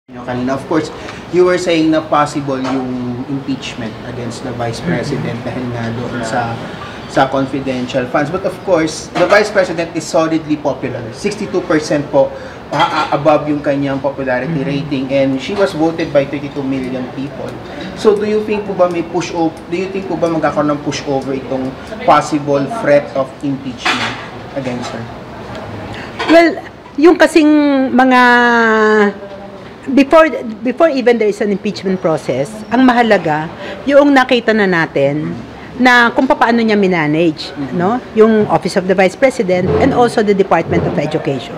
Kanina, of course, you were saying na possible yung impeachment against the Vice President dahil nga doon sa confidential funds. But of course, the Vice President is solidly popular. 62% po above yung kanyang popularity rating, and she was voted by 32 million people. So do you think po ba may magkakaroon ng pushover itong possible threat of impeachment against her? Well, yung kasing mga before even there is an impeachment process, ang mahalaga yung nakita na natin na kung paano niya manage, no? Yung Office of the Vice President and also the Department of Education.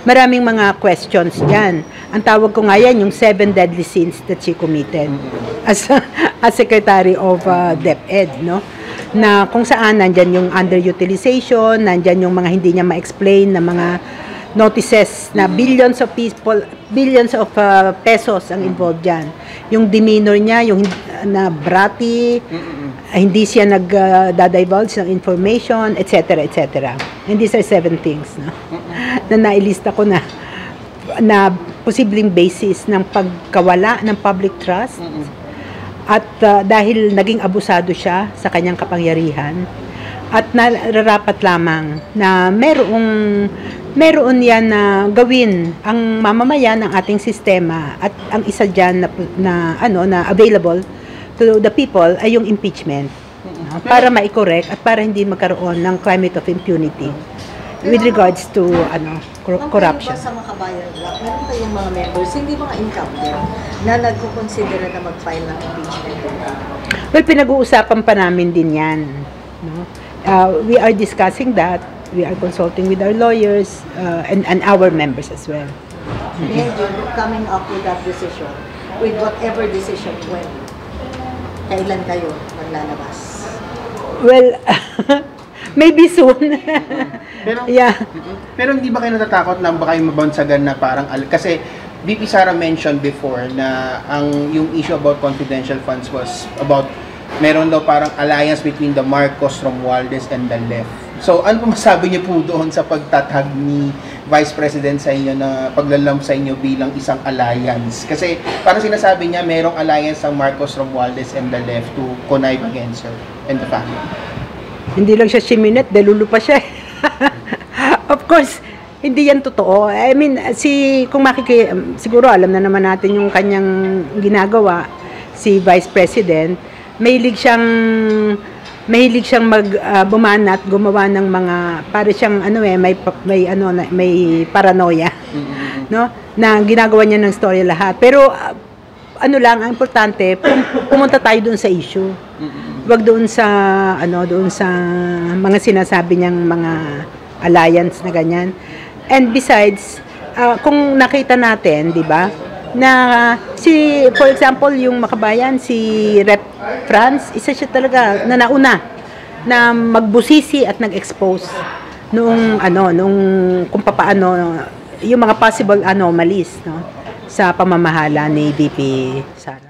Maraming mga questions diyan. Ang tawag ko nga yan yung 7 deadly sins that she committed as Secretary of DepEd, no? Na kung saan nandyan yung underutilization, nandyan yung mga hindi niya ma-explain na mga notices na billions of pesos ang involved dyan. Yung demeanor niya, yung na bratty, hindi siya nag-divulge ng information, etc. etc. And these are 7 things, no? Na nailista ko na posibleng basis ng pagkawala ng public trust at dahil naging abusado siya sa kanyang kapangyarihan at nararapat lamang na meron yan na gawin ang mamamayan ng ating sistema, at ang isa diyan na available to the people ay yung impeachment, para ma-correct at para hindi magkaroon ng climate of impunity with regards to corruption. Sa Makabayan Block, meron kayong mga members, hindi mga incumbent, na nagkukonsidera na mag-file ng impeachment? Well, pinag-uusapan pa namin din yan, no? We are discussing that. We are consulting with our lawyers and our members as well. Medyo coming up with that decision, with whatever decision, kailan kayo maglalabas? Well, maybe soon. Pero hindi ba kayo natatakot na baka yung mabonsagan na parang, kasi VP Sara mentioned before na yung issue about confidential funds was about meron daw parang alliance between the Marcos, Romualdez, and the left. So, ano po masabi niyo po doon sa pagtatag ni Vice President sa inyo na paglalamp sa inyo bilang isang alliance? Kasi parang sinasabi niya merong alliance ng Marcos, Romualdez, and the left to connive against her and the family. Hindi lang siya siminet, delulu pa siya. Of course, hindi yan totoo. I mean, siguro alam na naman natin yung kanyang ginagawa, si Vice President. Mahilig siyang bumanat, gumawa ng mga para siyang may paranoia, no? Na ginagawa niya ng story lahat. Pero ang importante, pumunta tayo doon sa issue. Wag doon sa mga sinasabi niyang mga alliance na ganyan. And besides, kung nakita natin, 'di ba? Na for example, yung Makabayan, si Rep. Franz, isa siya talaga na nauna na magbusisi at nag-expose nung kung paano yung mga possible anomalies, no, sa pamamahala ni VP Sara.